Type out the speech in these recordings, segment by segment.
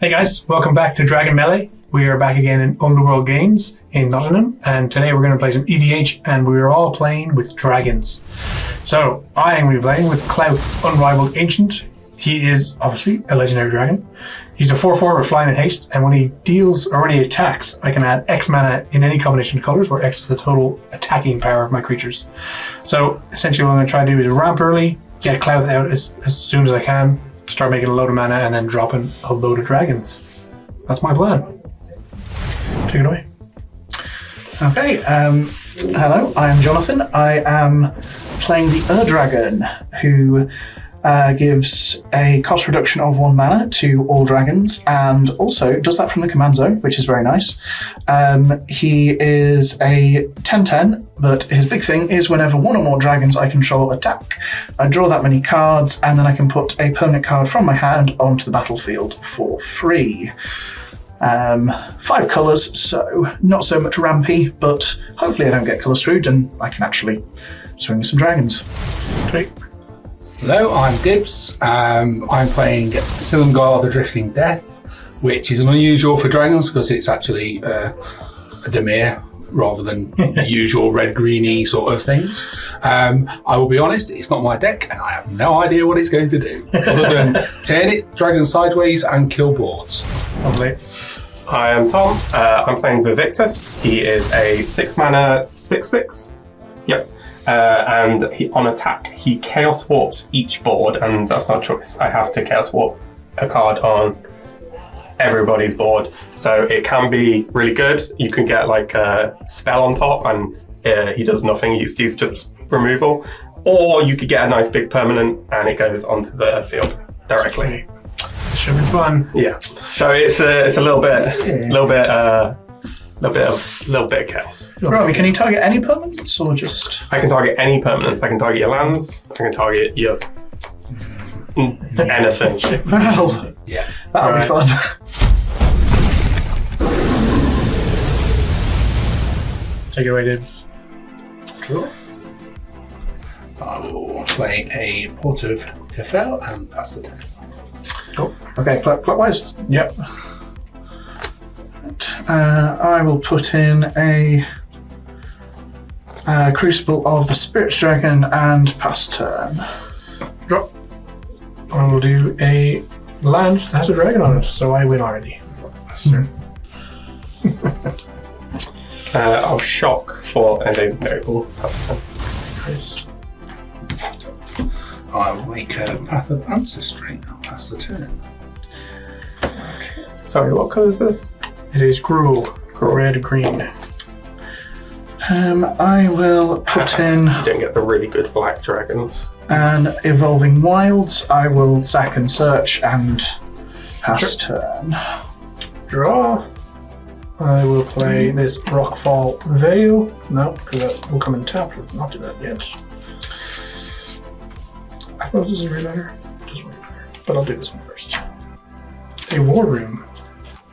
Hey guys, welcome back to Dragon Melee. We are back again in Underworld Games in Nottingham, and today we're going to play some EDH, and we are all playing with dragons. So, I am going to be playing with Klauth, Unrivaled Ancient. He is obviously a legendary dragon. He's a 4/4 with flying and haste, and when he deals or when he attacks, I can add X mana in any combination of colors, where X is the total attacking power of my creatures. So, essentially what I'm going to try to do is ramp early, get Klauth out as soon as I can, start making a load of mana, and then dropping a load of dragons. That's my plan. Take it away. Okay, hello, I am Jonathan. I am playing the Dragon, who gives a cost reduction of 1 mana to all dragons, and also does that from the command zone, which is very nice. He is a 10/10, but his big thing is whenever one or more dragons I control attack, I draw that many cards, and then I can put a permanent card from my hand onto the battlefield for free. 5 colours, so not so much rampy, but hopefully I don't get colour screwed and I can actually swing some dragons. Great. Hello, I'm Dibs. I'm playing Silumgar the Drifting Death, which is unusual for dragons because it's actually a Dimir rather than the usual red-greeny sort of things. I will be honest, it's not my deck and I have no idea what it's going to do, other than turn it dragon sideways and kill boards. Lovely. I am Tom. I'm playing Vaevictis. He is a 6 mana 6/6. Yep. And on attack, he Chaos Warps each board, and that's not a choice. I have to Chaos Warp a card on everybody's board. So it can be really good. You can get like a spell on top, and he does nothing. He's just removal. Or you could get a nice big permanent, and it goes onto the field directly. Should be fun. Yeah. So it's a little bit of chaos. Right, can you target any permanents or just... I can target any permanents. I can target your lands. I can target your anything. Well, Yeah. that'll be fun. Take it away, Dibs. Draw. I will play a Port of Kiefer and pass the turn. Cool. Okay, clockwise. Yep. I will put in a Crucible of the Spirit Dragon and pass turn. Drop. I will do a land that has a dragon on it, so I win already. I'll shock for a no. That's Nice. I will make a Path of Ancestry and pass the turn. Sorry, what colour is this? It is Gruel. Red, green. I will put in You don't get the really good black dragons. an Evolving Wilds. I will sack and search and pass turn. Draw. I will play this Rockfall Veil. No, because that will come in tap. Let's not do that yet. I suppose this is way better. Just way better. But I'll do this one first. A War Room.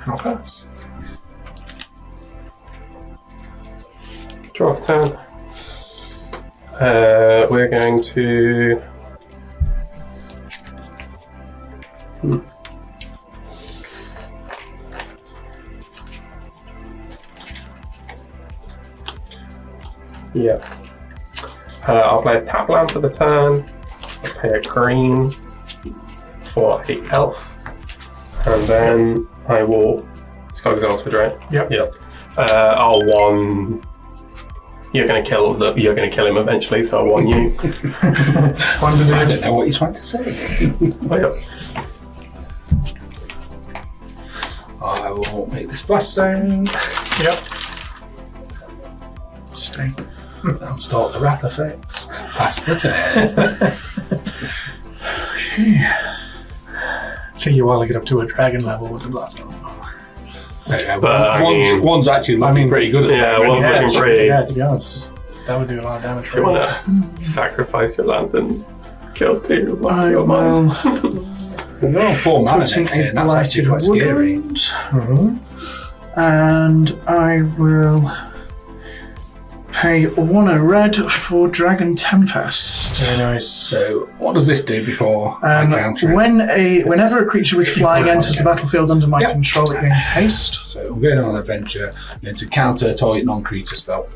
And I'll pass. Draw turn. We're going to. Yeah. I'll play a tap land for the turn. I'll play a green for a elf, and then I will. It's got exalted, right? Yep. Yep. I'll one. You're gonna kill him eventually, so I'll one you. One to I do. don't know what you're trying to say. Oh, yes. I will make this blast zone Yep. Stay. and start the wrath effects. Pass the turn. See you while I get up to a dragon level with the blast on. One's actually looking pretty good at Yeah, the moment. one's looking pretty. Yeah, to be honest, that would do a lot of damage If for you me. want to sacrifice your land and kill 2 of I your mine. will We're on 4 mana put in next turn. a That's actually Blighted quite scary. Woodland. And I will pay 1 a red for Dragon Tempest. Very nice. So, what does this do before I counter it? Whenever a creature with flying enters the battlefield under my control, it gains haste. So, I'm going on an adventure. I'm going to counter a target non-creature spell.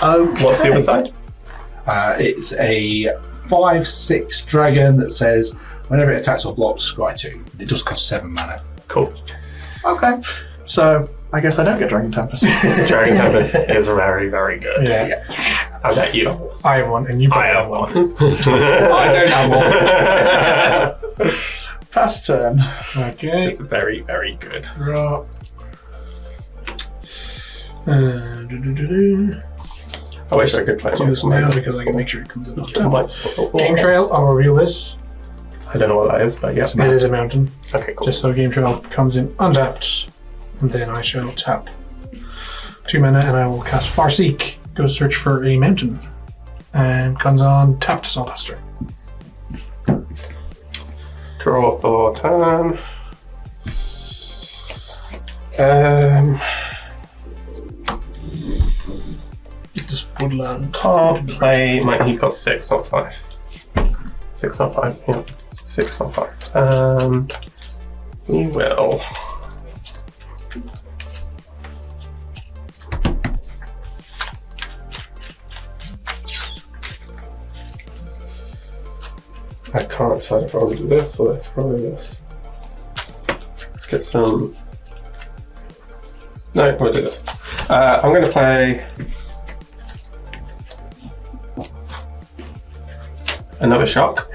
Okay. What's the other side? It's a 5/6 dragon that says whenever it attacks or blocks, scry 2. It does cost 7 mana. Cool. Okay. So, I guess I don't get Dragon Tempest. Dragon Tempest is very, very good. Yeah. I bet you. I have one, and you I probably have one. I don't have one. Pass turn. Okay. It's very, very good. Draw. I wish I could play Do this now because I can make sure it comes in. Game Game Trail, I'll reveal this. I don't know what that is, but yeah. It is a mountain. Okay, cool. Just so Game Trail comes in untapped. And then I shall tap 2 mana and I will cast Farseek. Go search for a mountain. And comes on tapped Saltbuster. Draw for turn. Just woodland. Can't play. He's got 6, not 5. 6, not 5. Yeah. 6, not 5. We will. I can't decide if I want to do this or this. Probably this. Let's get some. No, we'll do this. I'm going to play another shock.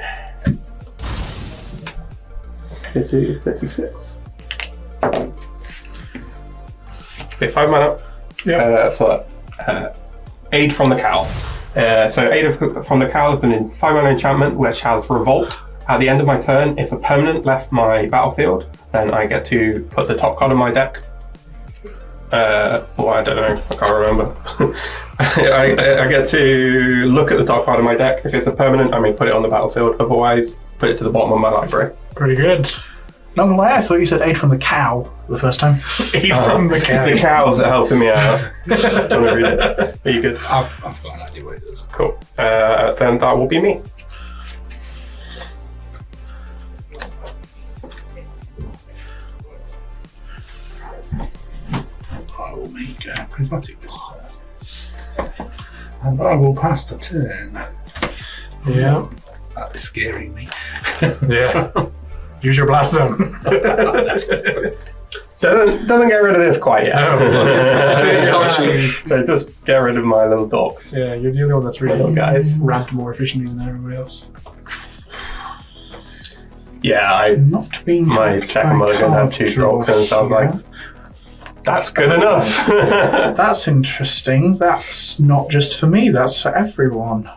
Get to 36. Okay, 5 mana. For Aid from the Cowl. So Aid from the Cowl is an 5 mana enchantment which has Revolt. At the end of my turn, if a permanent left my battlefield, then I get to put the top card of my deck. Well, I don't know, I can't remember. I get to look at the top card of my deck. If it's a permanent, I may put it on the battlefield. Otherwise, put it to the bottom of my library. Pretty good. Not gonna lie, I thought you said Aid from the Cow the first time. Aid from the cow. The cows are helping me out. Don't read it. Are you good? I've got an idea what it is. Cool. Then that will be me. I will make a prismatic this turn. And I will pass the turn. Yeah. That is scaring me. Yeah. Use your blast zone. Doesn't get rid of this quite yet. No. Just get rid of my little dogs. Yeah, you're the only one that's really Little guys. ramped more efficiently than everybody else. Yeah, Not being my helped second by mulligan had card 2 draw dogs, and so I was like, here. that's good enough. That's interesting. That's not just for me, that's for everyone.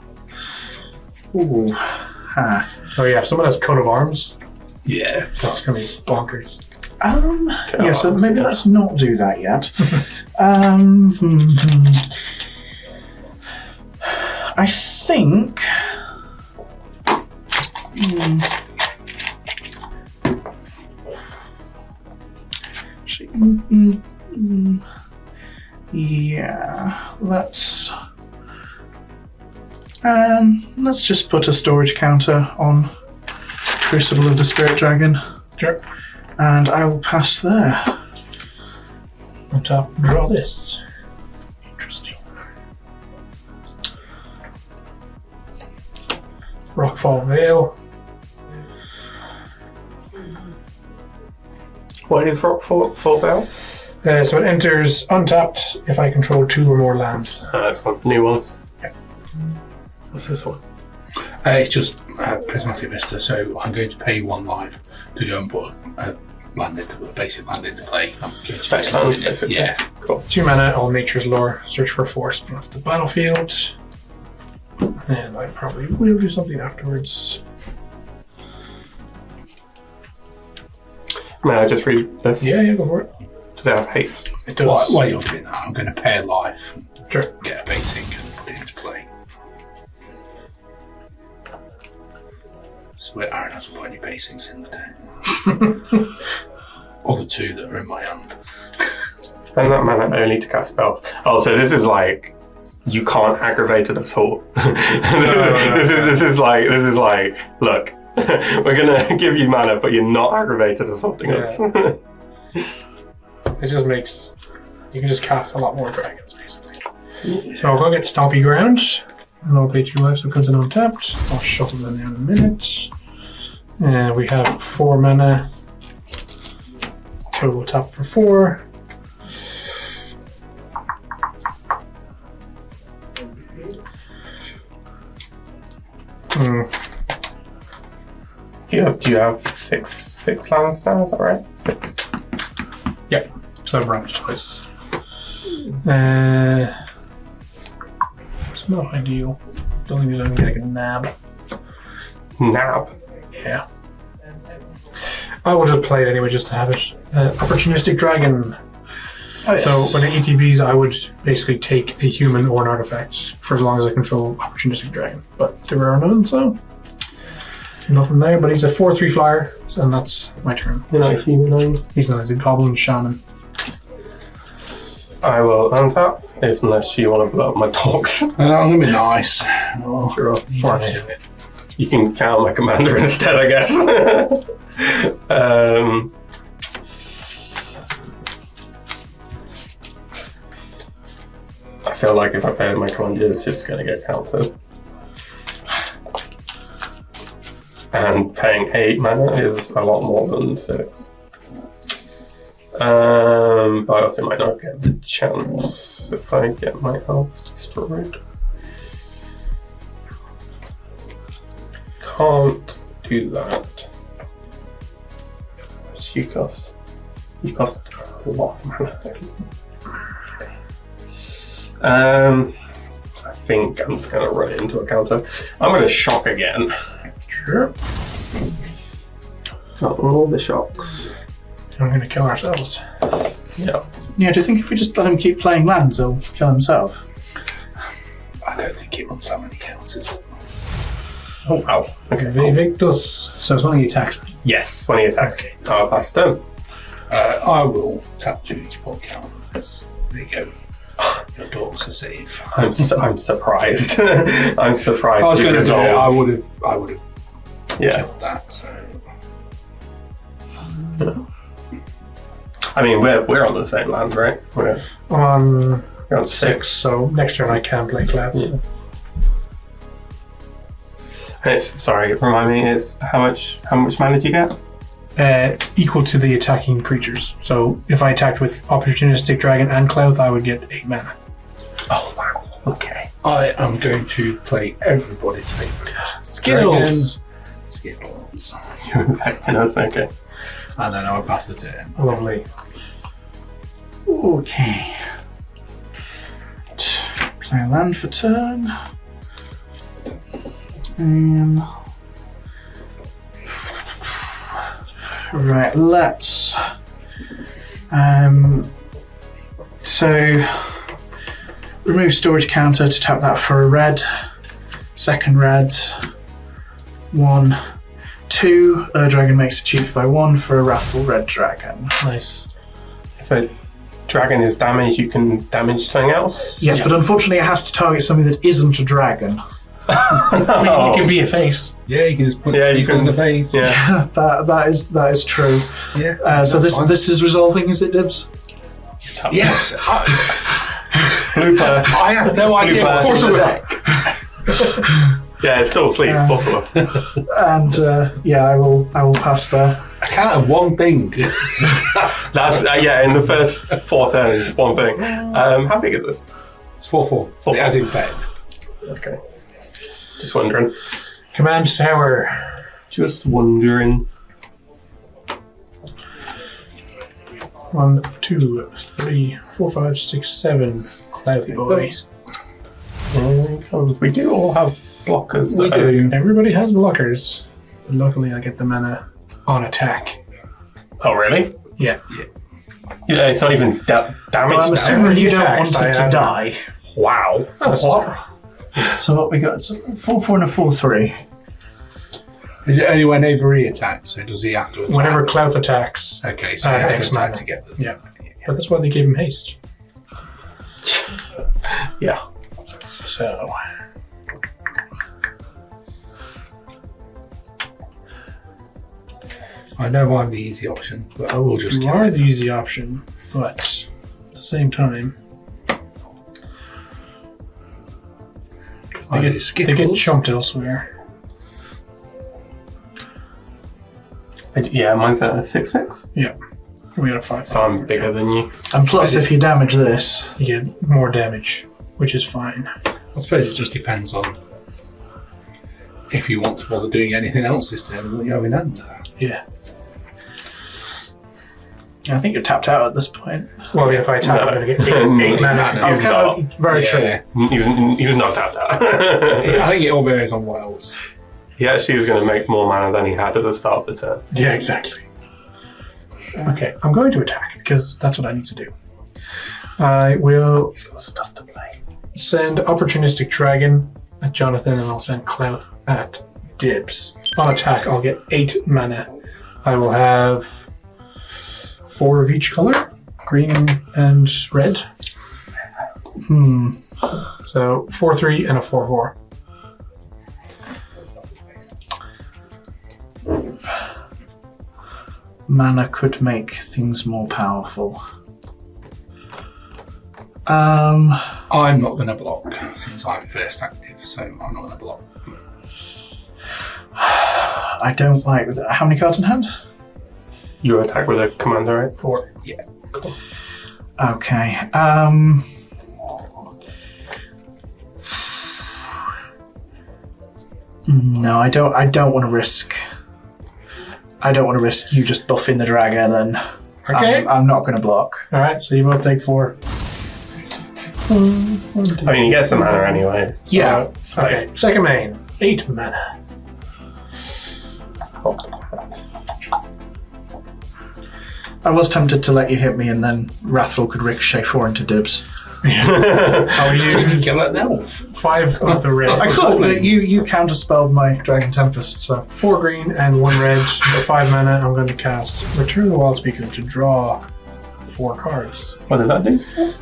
Ooh. Ha. Oh yeah, if someone has coat of arms, Yeah. that's gonna be bonkers. Yeah, so maybe let's not do that yet. I think. Yeah, let's just put a storage counter on Crucible of the Spirit Dragon. Sure. And I will pass there. On top, draw this. Interesting. Rockfall Vale. What is Rockfall Vale? So it enters untapped if I control 2 or more lands. That's one. New ones. Yeah. What's this one? It's just Prismatic Vista, so I'm going to pay 1 life to go and put a basic land into play. I'm going to Fetch land, basically. Yeah. Cool. 2 mana, all nature's lore. Search for force plus the battlefield. And I probably will do something afterwards. May I just read this? Yeah, go for it. Does it have haste? It does. While you're doing that, I'm going to pay life and Sure. get a basic and put it into play. Swear Aaron hasn't got any basics in the deck. Or the 2 that are in my hand. Spend that mana only to cast spells. Oh, so this is like you can't aggravated assault. This is like, look, we're gonna give you mana, but you're not aggravated assaulting us. It just makes you can just cast a lot more dragons, basically. So I'll go get Stompy Ground, and I'll pay 2 life, so it comes in untapped. I'll shuffle them down in a minute. And we have 4 mana. Total tap for 4. Do you have six lands now? Is that right? 6. Yep. So I've run it twice. It's not ideal. Don't think there's anything like a nab. Nab. Yeah. I will just play it anyway, just to have it. Opportunistic Dragon. Oh, yes. So when it ETBs, I would basically take a human or an artifact for as long as I control Opportunistic Dragon. But there are none, so nothing there. But he's a 4/3 flyer, and that's my turn. You're not a human, are you? He's not. He's a Goblin Shaman. I will untap, unless you want to blow up my dogs. I'm gonna be nice. Oh, Sure. right. You can count my commander instead, I guess. I feel like if I pay my commander, it's just going to get counted. And paying 8 mana is a lot more than 6. But I also might not get the chance if I get my elves destroyed. Can't do that. What's you cost? You cost a lot of mana. I think I'm just gonna run it into a counter. I'm gonna shock again. Sure. Got all the shocks. I'm going to kill ourselves. Yeah. Yeah, do you think if we just let him keep playing lands, he'll kill himself? I don't think it wants that many counters. Oh wow. Okay. Vaevictis. So it's when he attacks. Yes, when he attacks. Okay. I'll pass turn. I will tap 2 each point counters. There you go. Your dogs are safe. I'm surprised. I'm surprised. I was going to say I resolved. would have Yeah. killed that. So. I mean, we're on the same land, right? We're On on 6, so next turn I can play Klauth. Yeah. And it's sorry. Remind me, it's how much mana do you get? Equal to the attacking creatures. So if I attacked with Opportunistic Dragon and Klauth, I would get 8 mana. Oh wow. Okay. I am going to play everybody's favourite. Skittles. Skittles. You're infecting us. Okay. And then I'll pass the turn. Lovely. Okay. Play a land for turn. Right, let's. So, remove storage counter to tap that for a red. Second red. 1, 2. Dragon makes it cheaper by 1 for a Wrathful Red Dragon. Nice. If a dragon is damaged, you can damage something else. Yes, but unfortunately, it has to target something that isn't a dragon. I mean, it could be a face. Yeah, you can just put Yeah, you people can- in the face. Yeah. that is true. Yeah. So that's fine. this is resolving, is it, Dibs? Yes. Blooper. I have no idea Blooper. what's in the deck. Yeah, it's still asleep. Possible. And I will pass there. I can't have one thing. That's in the first 4 turns, one thing. How big is this? It's 4/4. 4/4. It has infect. Okay. Just wondering. Command Tower. Just wondering. 1, 2, 3, 4, 5, 6, 7. Clouthy boys. Here he comes. We do all have blockers. We do. Everybody has blockers. But luckily, I get the mana on attack. Oh, really? Yeah. Yeah, it's not even damage. Well, I'm now. assuming you don't Attacks, want it I to have- die. Wow. What? So what we got? It's a 4/4 and a 4/3. Is it only whenever he attacks? So does he have to attack? Whenever Klauth attacks. Okay, so he has X to attack mana. to get them. Yeah. But that's why they gave him haste. Yeah. So. I know I'm the easy option, but I will just You are the easy option, but at the same time, they get chumped elsewhere. Yeah, mine's at a 6/6. Yeah, we got a 5. So I'm bigger than you. And plus, if you damage this, You get more damage, which is fine. I suppose it just depends on if you want to bother doing anything else this turn than what you have in hand. Yeah. I think you're tapped out at this point. Well, if I tap, I'm going to get 8 mana. He's not. Very true. He's not tapped out. I think it all varies on what else. He actually was going to make more mana than he had at the start of the turn. Yeah, exactly. Okay, I'm going to attack because that's what I need to do. I will He's got stuff to play. send Opportunistic Dragon at Jonathan and I'll send Klauth at Dibs. On attack, I'll get 8 mana. I will have 4 of each color, green and red. So 4/3 and a 4/4. Mana could make things more powerful. I'm not going to block since I'm first active, so I'm not going to block. I don't like that. How many cards in hand? You attack with a commander, right? 4. Yeah. Cool. Okay. No, I don't want to risk. I don't want to risk you just buffing the dragon, and Okay. I'm not going to block. Alright, so you both take 4. I mean, he gets some mana anyway. Yeah. Okay, second main. 8 mana. I was tempted to let you hit me, and then Wrathful could ricochet 4 into Dibs. How are you? Kill it now. 5 of the red. I could, but you counterspelled my Dragon Tempest, so 4 green and 1 red. For 5 mana, I'm going to cast Return the Wild Speaker to draw 4 cards. What does that do?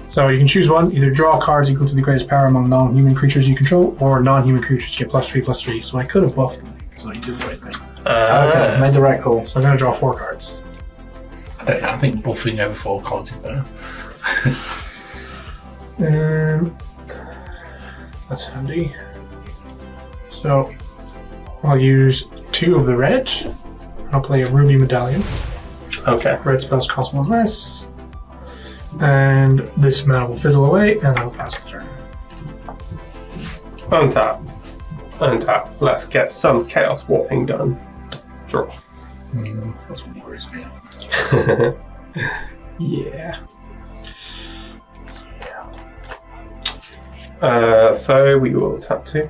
So you can choose one. Either draw cards equal to the greatest power among non-human creatures you control, or non-human creatures get +3/+3. So I could have buffed them. So you did the right thing. okay, made the right call. So I'm going to draw 4 cards. I don't know, I think buffing over 4 cards is better. That's handy. So I'll use 2 of the red. I'll play a Ruby Medallion. Okay. Red spells cost 1 less. And this mana will fizzle away, and I'll pass the turn. Untap. Untap. Let's get some chaos warping done. Draw. That's what worries me. Yeah. So we will tap 2.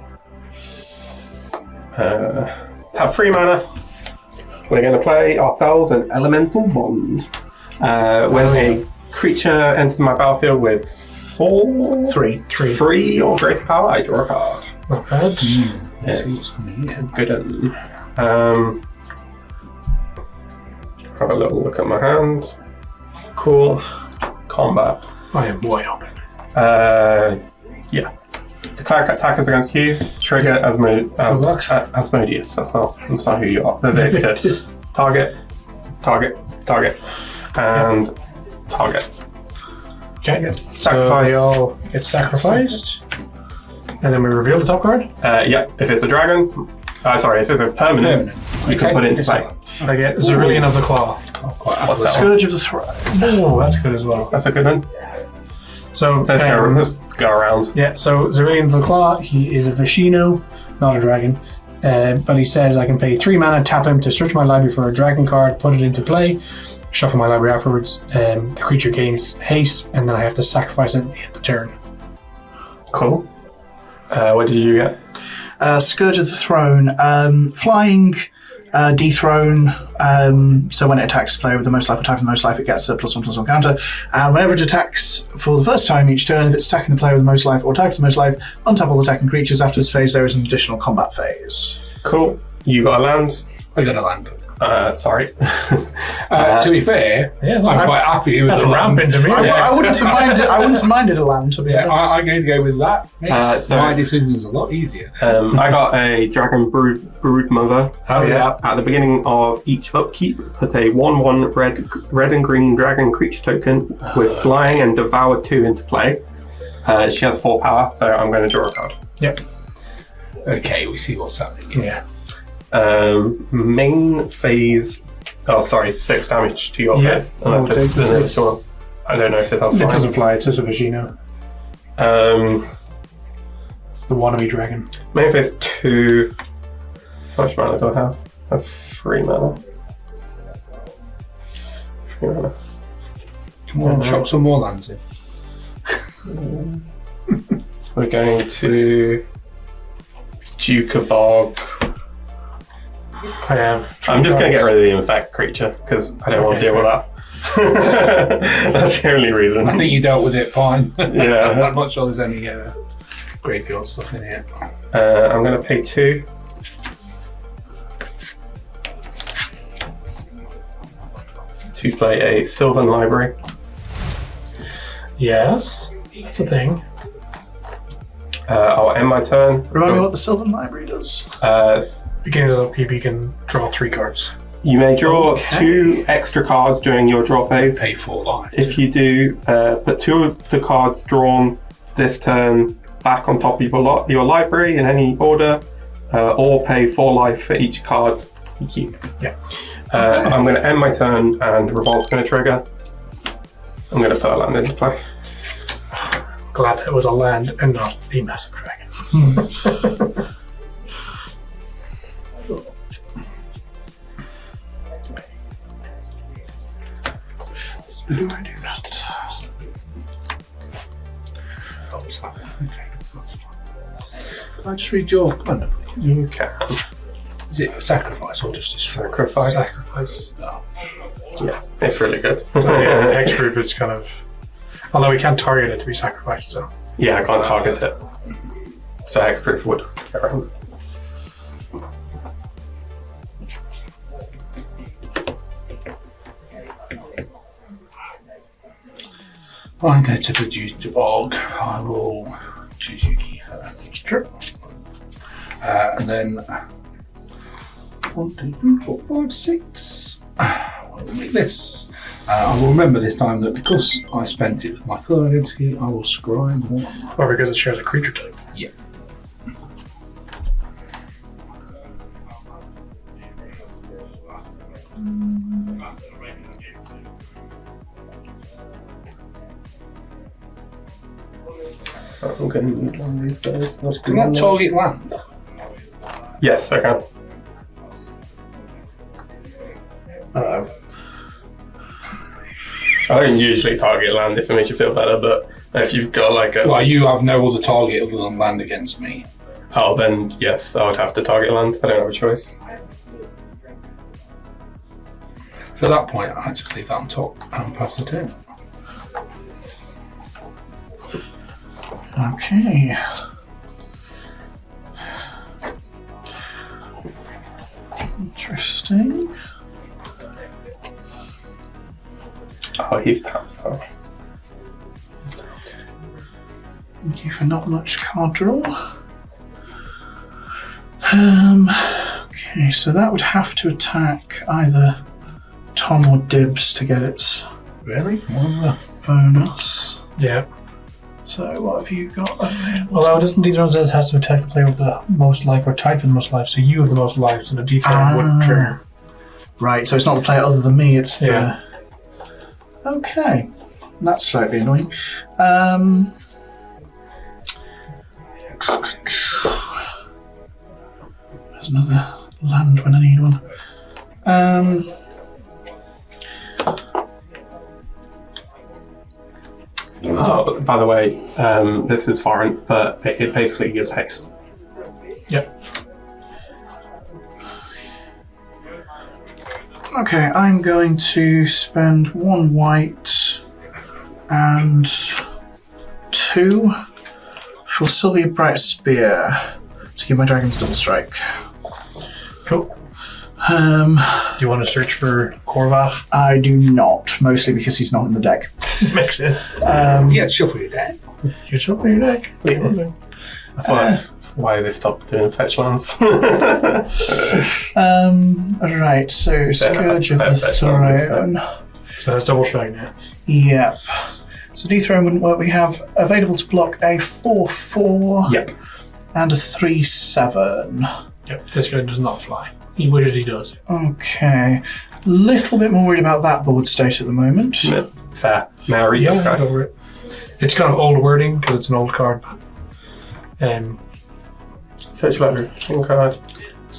Tap 3 mana. We're going to play ourselves an Elemental Bond. When a creature enters my battlefield with 3 or greater power, I draw a card. Not bad. Yes. Good. Have a little look at my hand. Cool. Combat. I am wide open. Yeah. Declare attackers against you. Trigger Asmodius. That's not who you are. Vaevictis. Target, and target. Okay. Sacrifice. So they all get sacrificed. And then we reveal the top card. Yeah. If it's a dragon, if it's a permanent, you can put it into play. I get Cerulean of the Claw. What's that one? Scourge of the Throne. Oh, that's good as well. That's a good one. So Let's go around. yeah, so Cerulean of the Claw, he is a Vishino, not a dragon. But he says I can pay 3 mana, tap him to search my library for a dragon card, put it into play, shuffle my library afterwards. The creature gains haste, and then I have to sacrifice it at the end of the turn. Cool. What did you get? Scourge of the Throne. Flying, dethrone. So when it attacks player with the most life, attack with the most life, it gets a +1/+1 counter. And whenever it attacks for the first time each turn, if it's attacking the player with the most life or attack with the most life, untap all attacking creatures. After this phase, there is an additional combat phase. Cool. You got a land. I got a land. Sorry. To be fair, Yeah, I'm quite happy with that's the ramping to me. I wouldn't have minded. I wouldn't have minded a land, to be Yeah, honest. I'm going to go with that. Makes so- my decisions a lot easier. I got a Dragon Brood Mother. Oh, yeah. At the beginning of each upkeep, put a 1/1 red and green dragon creature token with flying and devour 2 into play. She has 4 power, so I'm going to draw a card. Yep. Okay, we see what's happening. Yeah. Main phase. Oh, sorry, 6 damage to your Yeah. face. Oh, take the 6. I don't know if this has It flying. doesn't fly, it's just a Vagino. It's the wannabe dragon. Main phase 2. How much mana do I have? I have 3 mana. 3 mana. Come on, chuck some more lands in. We're going to Jukabog. I have. I'm just going to get rid of the infect creature because I don't want to deal with that. That's the only reason. I think you dealt with it fine. Yeah. I'm not sure there's any graveyard stuff in here. I'm going to pay 2. To play a Sylvan Library. Yes, that's a thing. I'll end my turn. Remind me what the Sylvan Library does. Beginning of upkeep, you can draw 3 cards. You may draw Okay. 2 extra cards during your draw phase. Pay 4 life. If you do, put 2 of the cards drawn this turn back on top of your library in any order, or pay 4 life for each card you keep. Yeah. I'm going to end my turn, and Revolt's going to trigger. I'm going to put a land into play. Glad that it was a land and not a massive dragon. How do I do that? Oh, it's that one. Okay, that's fine. Can I just read your commander? You can. Is it sacrifice or just destroy? Sacrifice. Sacrifice. No. Yeah, it's really good. So yeah, hexproof is kind of. Although we can't target it to be sacrificed, so. Yeah, I can't target it. So Hexproof would carry on. I'm going to produce the bog. I will choose you, Kiefer. Sure. And then 1, 2, 3, 4, 5, 6. I will make this. I will remember this time that because I spent it with my full identity, I will scribe 1. Or because it shares a creature type. Yeah. I'm going to need one of these guys. Let's do Can that one target land? more. Yes, I can. Uh-oh. I don't usually target land if it makes you feel better, but if you've got like a... Well, you have no other target other than land against me. Oh, then yes, I would have to target land. I don't have a choice. So at that point, I just leave that on top and pass the turn. Okay. Interesting. Oh, he's tapped, sorry. Thank you for not much card draw. Okay, so that would have to attack either Tom or Dibs to get its Really? One bonus. Yeah. So what have you got available? Although doesn't dethrone says has to attack the player with the most life or tied for the most life, so you have the most life, so the dethrone wouldn't trigger. Right, so it's not the player other than me, it's the... Yeah. Okay. That's slightly annoying. There's another land when I need one. Oh, by the way, this is foreign, but it basically gives haste. Yep. Okay, I'm going to spend 1 white and 2 for Sylvia Bright Spear to give my dragons double strike. Cool. Um, Do you want to search for Korvath? I do not, mostly because he's not in the deck. Makes sense. Yeah, shuffle your deck. You shuffle your deck. That's why, that's why they stopped doing fetch lands. Right, so Scourge of the fetch land is Throne. So that's double strike now. Yep. So dethrone wouldn't work. We have available to block a 4/4 Yep. and a 3/7. Yep. This guy does not fly. He wishes he does. Okay. Little bit more worried about that board state at the moment. Yep. Fair. Now read this I'll guy. go over it. It's kind of old wording because it's an old card. Search letter. Card.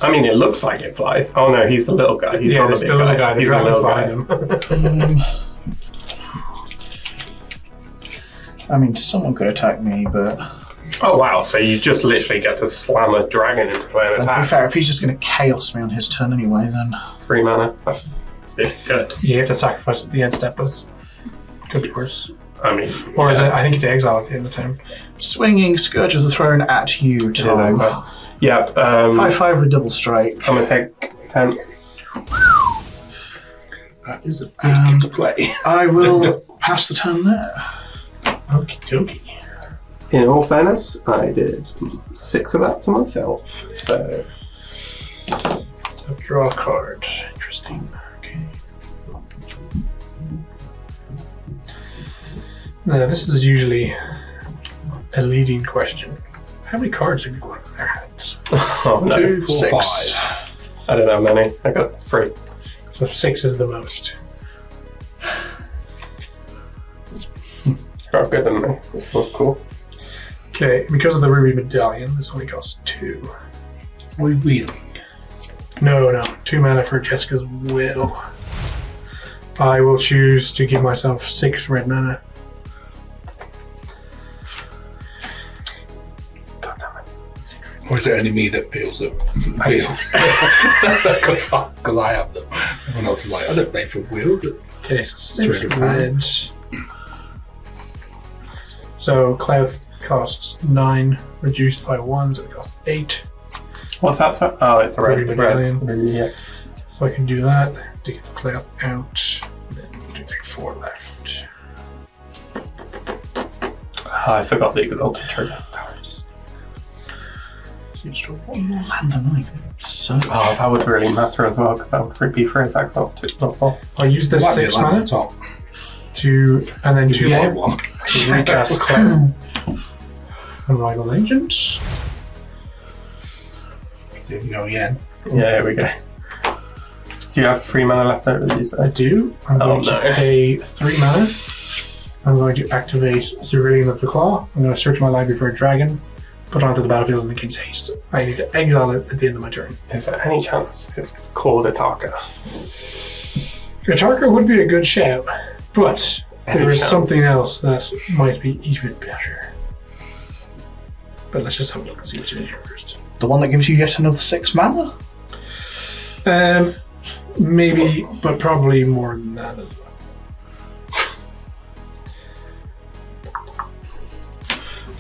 I mean, it looks like it flies. Oh no, he's the little guy. He's not it's the the big little guy. guy. The He's the dragon's little guy. behind him. I mean, someone could attack me, but Oh wow! So you just literally get to slam a dragon into play and to be attack. fair, if he's just going to chaos me on his turn anyway, then 3 mana. That's really good. You have to sacrifice at the end step, but it could be worse. I mean, Or is it? I think you have to exile at the end of the turn. swinging Scourge of the Throne at you, It is Tom. over. Yeah. 5/5 with double strike. I'm gonna take 10. That is a And big play. I will pass the turn there. Okie dokie. In all fairness, I did 6 of that to myself. So So draw a card. Interesting. Okay. Now this is usually a leading question. How many cards have you got in their hands? oh no, 2, 4, 6. 5. I don't have many. I got 3. So 6 is the most. Got good than me. This was cool. Okay, because of the ruby medallion, this only costs 2. We wheel. No, 2 mana for Jessica's Will. I will choose to give myself 6 red mana. God damn it. Or is it only me that feels it? Because I have them. Everyone else is like, I don't play for wheel. But Okay, so 6 200 red. So Klauth costs 9, reduced by 1, so it costs 8. What's that? Sir? Oh, it's a red. Ruby Red. medallion. Yeah. So I can do that to get Klauth out. Then do 4 left. I forgot the exalted trigger. So you just draw one more land and then I can search. Oh, that would really matter as well, because that would be 3 attacks, not 4. I'll use this might be a 6 lamp mana on top. to, and then 2 Yeah, more one. to recast Klauth. Unrivaled Agent. See if you can go again. Yeah, here we go. Do you have 3 mana left over to use I it? do. I'm Oh, going no. to pay 3 mana. I'm going to activate Surveilling of the Claw. I'm going to search my library for a dragon, put it onto the battlefield, and against haste. I need to exile it at the end of my turn. Is there any chance it's called Ataka? Gatarka would be a good shout, but Any there is chance? something else that might be even better. But let's just have a look and see what's in here first. The one that gives you yet another 6 mana? Maybe, but probably more than that as well.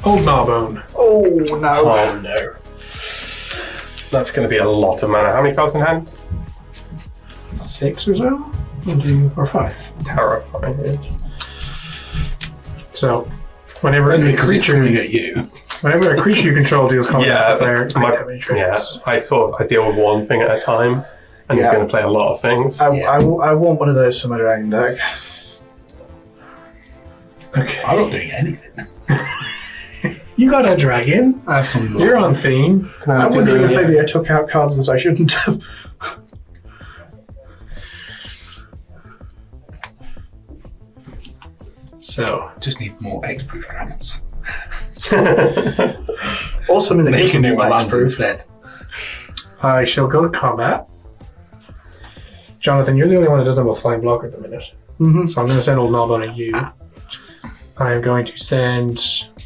Old Gnawbone. Oh no. Oh no. That's going to be a lot of mana. How many cards in hand? 6 or so? Or 5. Terrifying. So, whenever Only a because it's creature, coming at you. whenever a creature you control deals combat Yeah, to the player, you my- make that many yeah. triggers. I deal with one thing at a time, and he's Yeah. going to play a lot of things. I want one of those for my dragon deck. Okay. I'm not doing anything. You got a dragon. I have some. You're on theme. I'm wondering if maybe I took out cards that I shouldn't have. So, Just need more X-proof dragons. Also, I mean, Then you gives can them do my more lands hexproof. instead. I shall go to combat. Jonathan, you're the only one that doesn't have a flying blocker at the minute. Mhm. So I'm going to send Old Gnawbone at you. I'm going to send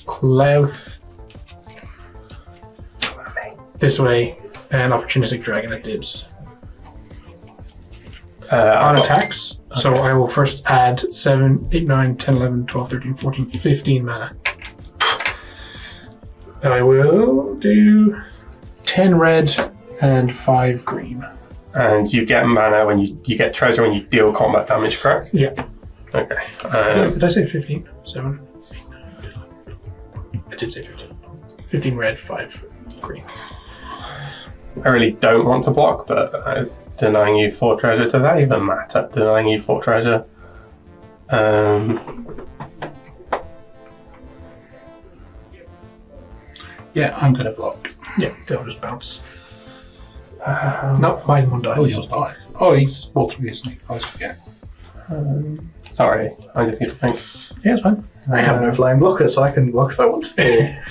Klauth this way and Opportunistic Dragon at Dibs. On attacks, so I will first add 7, 8, 9, 10, 11, 12, 13, 14, 15 mana. And I will do 10 red and 5 green. And you get mana when you get treasure when you deal combat damage, correct? Yeah. Okay. Did I say 15? 7? I did say 15. 15 red, 5 green. I really don't want to block, but denying you 4 treasure, does that even matter? Denying you 4 treasure. Yeah, I'm going to block. Yeah, they'll just bounce. No, mine won't die. Oh, yours dies. Oh, he's watery, isn't he? I always forget. Sorry, I just need to think. Yeah, it's fine. I have no flying blocker, so I can block if I want to.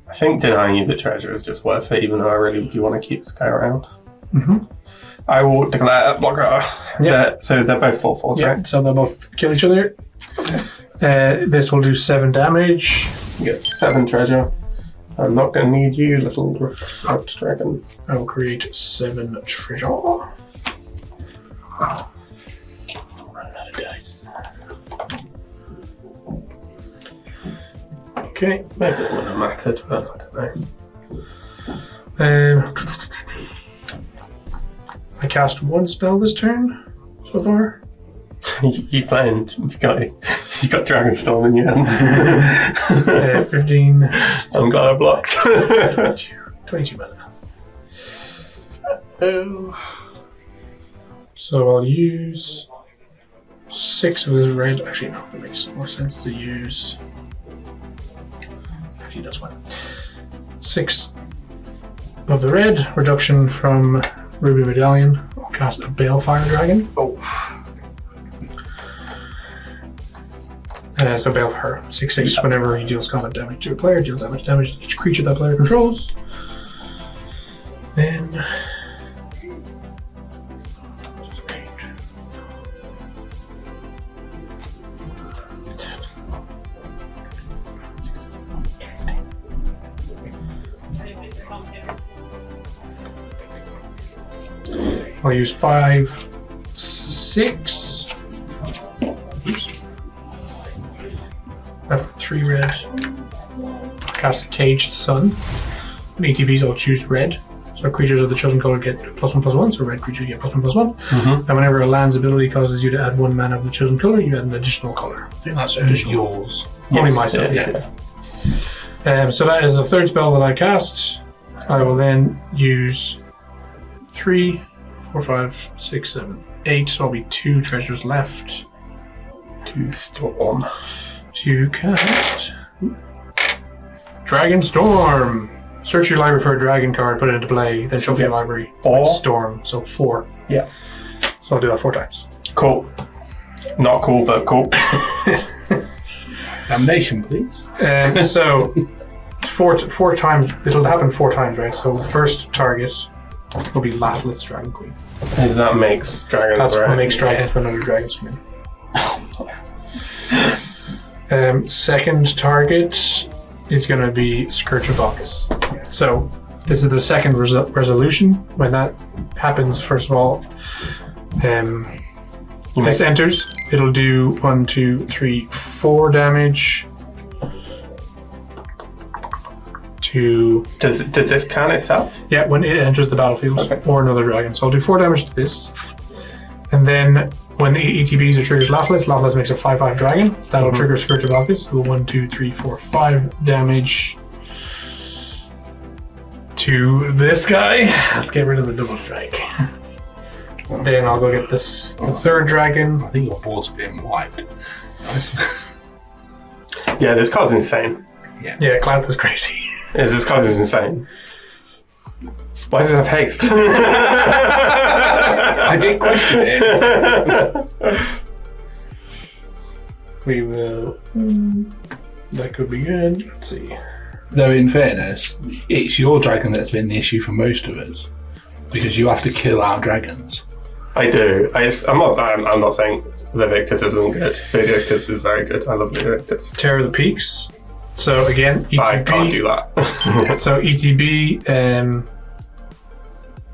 I think denying you the treasure is just worth it, even though I really do want to keep this guy around. Mm-hmm. I will declare blocker. Yeah. So they're both 4/4s, Yeah, right? so they'll both kill each other. This will do 7 damage. You get 7 treasure. I'm not going to need you, little out dragon. I will create 7 treasure. Run out of dice. Okay. Maybe it wouldn't have mattered, but I don't know. I cast 1 spell this turn so far. you playing? You got Dragonstorm in your hand. 15. I'm glad I blocked. 22 mana. So I'll use 6 of this red. Actually, no, it makes more sense to use. Actually, that's fine. 6 of the red. Reduction from Ruby Medallion. I'll cast a Balefire Dragon. Oh. So Balefire 6/6. Whenever he deals combat damage to a player, deals that much damage to each creature that player controls. Then. I'll use 5, 6. Left with 3 red. Cast a Caged Sun. In ATBs, I'll choose red. So creatures of the chosen color get +1/+1, so red creatures get +1/+1. Mm-hmm. And whenever a land's ability causes you to add 1 mana of the chosen color, you add an additional color. I think that's yours. Only Yes, myself, yeah. So that is the 3rd spell that I cast. I will then use 3, 4, 5, 6, 7, 8. So I'll be 2 treasures left To storm. to cast Dragon Storm. Search your library for a dragon card, put it into play, then shuffle your library. 4. Storm, so 4. Yeah. So I'll do that 4 times. Cool. Not cool, but cool. Damnation, please. So 4 times, it'll happen 4 times, right? So the first target will be Lathless Dragon Queen. And that makes dragons, That's right? what makes dragons when other dragons come in. Second target is going to be Scourge of Valkis. So this is the second resolution. When that happens, first of all, this enters. It'll do 1, 2, 3, 4 damage to... Does this count itself? Yeah, when it enters the battlefield, Okay. or another dragon. So I'll do 4 damage to this. And then when the ETBs are triggers Lathless, Lathless makes a 5/5 dragon. That'll trigger Scourge of Valkis. So 1, 2, 3, 4, 5 damage to this guy. Let's get rid of the double strike. Then I'll go get this, the 3rd dragon. I think your board's being wiped. Nice. Yeah, this card's insane. Yeah, Klauth is crazy. This card is insane. Why does it have haste? I did question it. We will... That could be good. Let's see. Though, in fairness, it's your dragon that's been the issue for most of us. Because you have to kill our dragons. I do. I'm not saying Vaevictis isn't good. Vaevictis is very good. I love Vaevictis. Terror of the Peaks. So again, ETB. I can't do that. So ETB,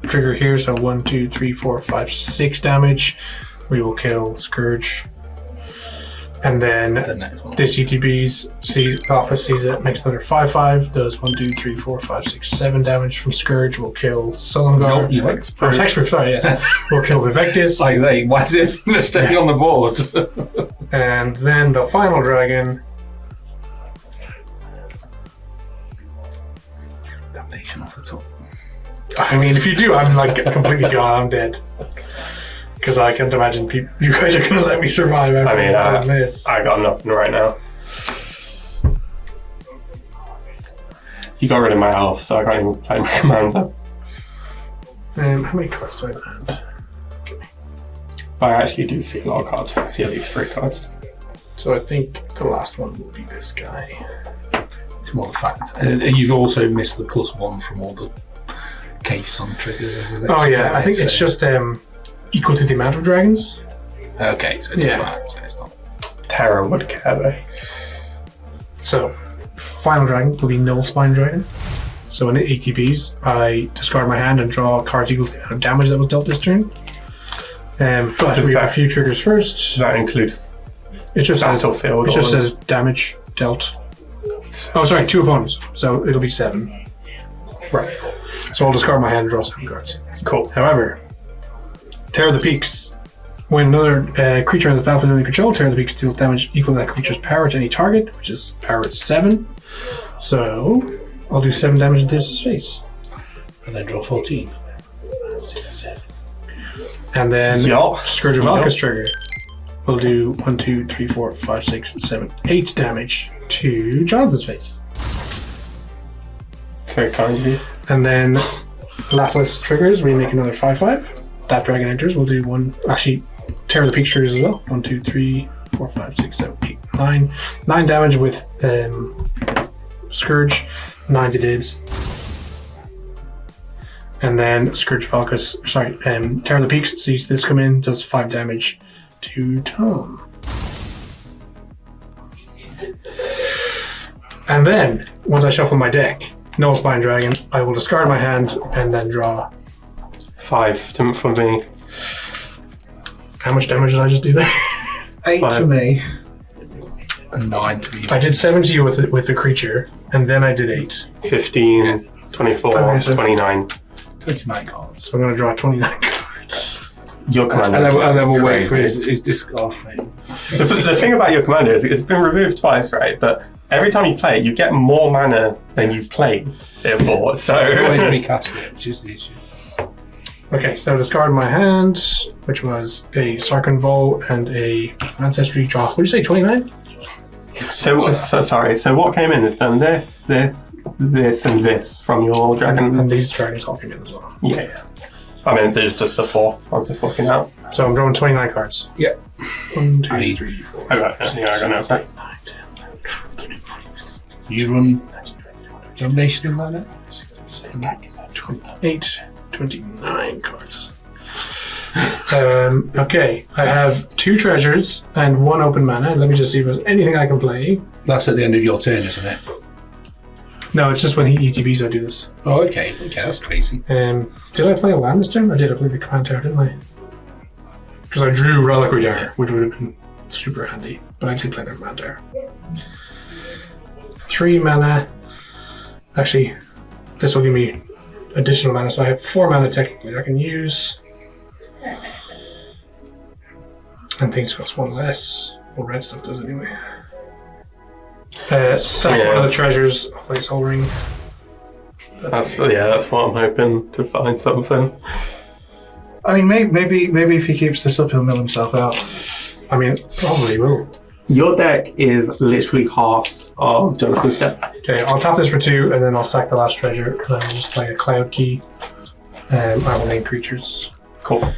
trigger here. So 1, 2, 3, 4, 5, 6 damage. We will kill Scourge And then The next one. this ETB's Alpha sees it, makes another 5/5, does 1, 2, 3, 4, 5, 6, 7 damage from Scourge, will kill Silumgar. Nope, you Or Hexproof, sorry, yes. Will kill Vaevictis. Like they, why is it staying on the board? And then the final dragon. Damnation off the top. I mean, if you do, I'm like completely gone. I'm dead. Because I can't imagine you guys are going to let me survive after this. I got nothing right now. You got rid of my elf, so I can't even play my commander. How many cards do I have? I actually do see a lot of cards. I see at least 3 cards. So I think the last one will be this guy. It's more the fact. You've also missed the +1 from all the case on triggers. Isn't it? Oh yeah, I think it's just equal to the amount of dragons. Okay, so it's Yeah. bad, so it's not. Terror would care though. So, final dragon will be Null Spine Dragon. So when it ATBs, I discard my hand and draw cards equal to the amount of damage that was dealt this turn. But we have a few triggers first. Does that include It just battlefield? It just says damage dealt. Oh, sorry, 2 opponents. So it'll be 7. Right. So I'll discard my hand and draw 7 cards. Cool. However, Tear of the Peaks. When another creature on the battlefield under control, Tear of the Peaks deals damage equal to that creature's power to any target, which is power 7. So I'll do 7 damage into his face. And then draw 14. And then Yup. Scourge of Valkyr's trigger. We'll do 1, 2, 3, 4, 5, 6, 7, 8 damage to Jonathan's face. Very kind of you. And then Lathlis triggers, we make another 5/5. That dragon enters, we'll do 1. Actually, Tear of the Peaks triggers as well. 1, 2, 3, 4, 5, 6, 7, 8, 9. 9 damage with Scourge, 9 to Dibs. And then Scourge of Valkyr's, sorry, Tear of the Peaks sees this come in, does 5 damage to Tom. And then, once I shuffle my deck, Null Spine Dragon, I will discard my hand and then draw. 5 for me. How much damage did I just do there? 8 to 5. me. And 9 to be. I did 7 to you with the creature, and then I did 8. 15, 24, Okay, so- 29. 29 cards. So I'm going to draw 29 cards. Your commander. And then we'll wait for Crazy. his discard thing. The thing about your commander is it's been removed twice, right? But every time you play it, you get more mana than you've played it for. Always So recast it, which is the issue. Okay, so discard my hand, which was a Sarkhan Vol and a Ancestry draw. What did you say, 29? so sorry. So what came in is done this, and this from your dragon. And these dragons all came in as well. Yeah. I mean, there's just the 4. I was just working out. So I'm drawing 29 cards. Yep. 1, 2, Aye. 3, 4. I got it. Yeah, I got it. 9, 10, 11, 12, 13, 14, 15, You run domination in that now? 28, 29 cards. Okay, I have 2 treasures and 1 open mana. Let me just see if there's anything I can play. That's at the end of your turn, isn't it? No, it's just when he ETBs I do this. Oh, okay. Okay, that's crazy. Did I play a land this turn? I did. I played the command tower, didn't I? Because I drew Reliquary Dagger, which would have been super handy. But I did play the command tower. 3 mana. Actually, this will give me additional mana, so I have 4 mana technically I can use. And things cost 1 less. Well, red stuff does anyway. Second one of the treasures, I'll play Soul Ring. That's what I'm hoping to find something. I mean, maybe if he keeps this up, he'll mill himself out. I mean, probably will. Your deck is literally half of Jonathan's deck. Okay, I'll tap this for 2, and then I'll sack the last treasure, and I'll just play a Cloud Key. I will name creatures. Cool.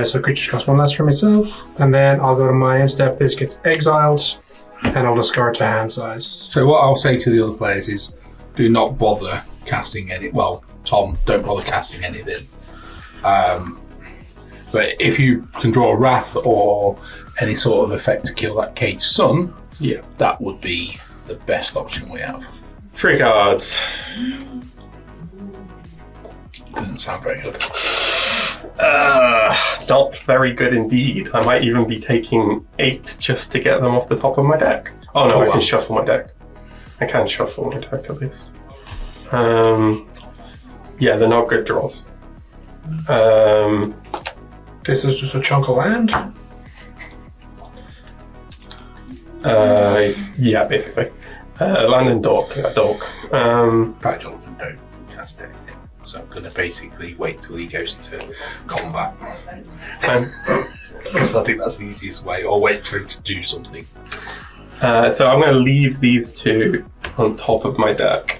So creatures cost 1 less for myself, and then I'll go to my end step. This gets exiled, and I'll discard to hand size. So what I'll say to the other players is, do not bother casting any. Well, Tom, don't bother casting anything. But if you can draw a Wrath or any sort of effect to kill that Caged Sun, Yeah. that would be the best option we have. 3 cards. Doesn't sound very good. Not very good indeed. I might even be taking 8 just to get them off the top of my deck. Oh no, I can shuffle my deck. I can shuffle my deck at least. Yeah, they're not good draws. This is just a chunk of land. Yeah, basically. Land and dog. A dog. Pat Jonathan don't cast anything. So I'm going to basically wait till he goes into combat. Because I think that's the easiest way, or wait for him to do something. So I'm going to leave these 2 on top of my deck.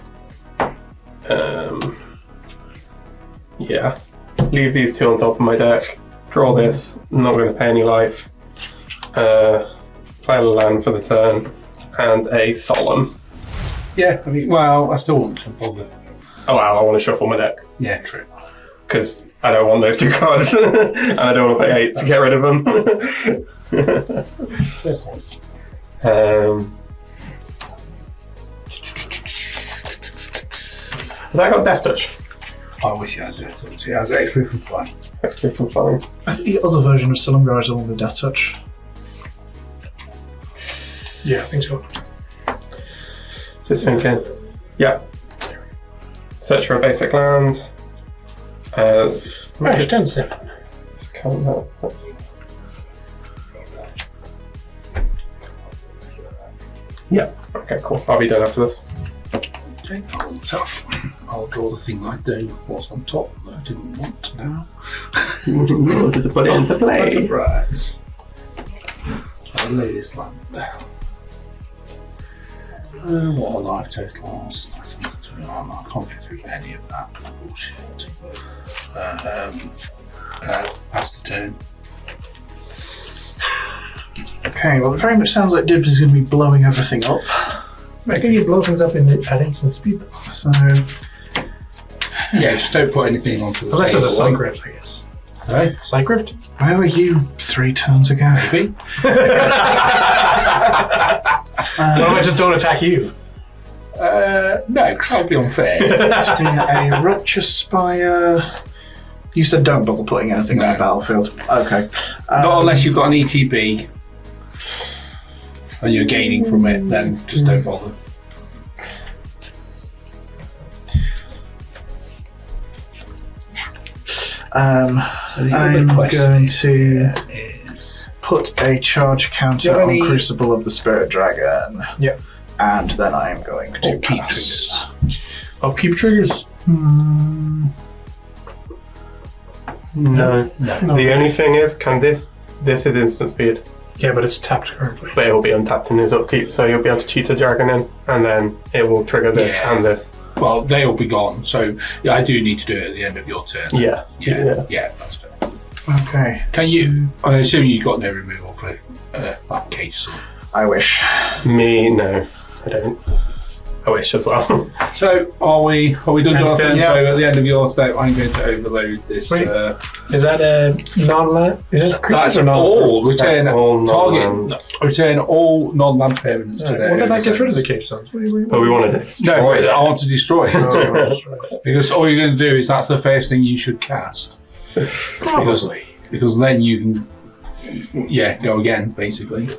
Yeah. Leave these 2 on top of my deck. Draw this. I'm not going to pay any life. Play a land for the turn. And a solemn. Yeah, I mean, well, I still want to bother. Oh wow, I want to shuffle my deck. Yeah, true. Because I don't want those 2 cards. And I don't want to pay 8 to get rid of them. Has that got Death Touch? I wish it had Death Touch. It has X-Ray from flying. X-Ray from flying. I think the other version of Silumgar is the one with Death Touch. Yeah, I think so. Just thinking. Yeah. Search for a basic land. Right, 10-7. Just count that. Yeah. Okay, cool. I'll be done after this. Okay, tough. I'll draw the thing I do what's on top that I didn't want now. Wanted to put it into play. Surprise. I'll lay this land down. What are life totals? I can't get through any of that bullshit. Pass the turn. Okay, well, it very much sounds like Dibs is going to be blowing everything up. I think you blow things up at instant speed. So, Yeah, just don't put anything onto the Unless table. there's a Psych Rift, I guess. Sorry? Psych Rift? where were you 3 turns ago? Maybe. What if I just don't attack you? No, because that would be unfair. It's been a Rupture Spire. You said don't bother putting anything on the battlefield. Okay. Not unless you've got an ETB and you're gaining from it, then just don't bother. I'm going to Is put a charge counter Do you have on any- Crucible of the Spirit Dragon. Yep. And then I am going to Or keep pass. Oh, keep triggers. No. The only thing is, this is instant speed, Yeah, but it's tapped currently. but it will be untapped in his upkeep, so you'll be able to cheat a dragon in, and then it will trigger this Yeah. and this. Well, they'll be gone, so yeah, I do need to do it at the end of your turn. Yeah. Yeah, that's fair. Okay. Can you? I assume you've got no removal for that case. I wish. Me, no, I don't. I wish as well. So are we done, Yes, Jonathan? yeah. So at the end of your turn, I'm going to overload this. Wait. Is that a non-land? Is this creatures That's or non? all. Return That's all target. non-land. Return all non-land permanents to their. What if I get rid of the returns. cage stones? But we wanted to destroy No, it. I want to destroy it. Oh, that's right. Because all you're going to do is that's the first thing you should cast. Probably. Because then you can, go again, basically.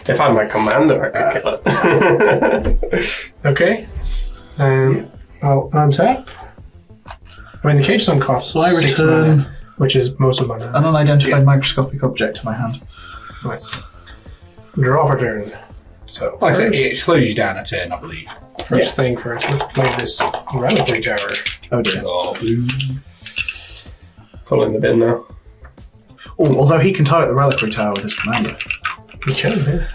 If I'm my commander, I could kill it. Okay. I'll untap. I mean, the cage stone costs So I 6 return mana, which is most of my an mana. unidentified microscopic object to my hand. Nice. Draw for turn. So, Like I said, first, it slows you down a turn, I believe. first thing first, let's play this Reliquary Tower. Oh dear. Oh, blue. It's all in the bin now. Oh, although he can target the Reliquary Tower with his commander. You can,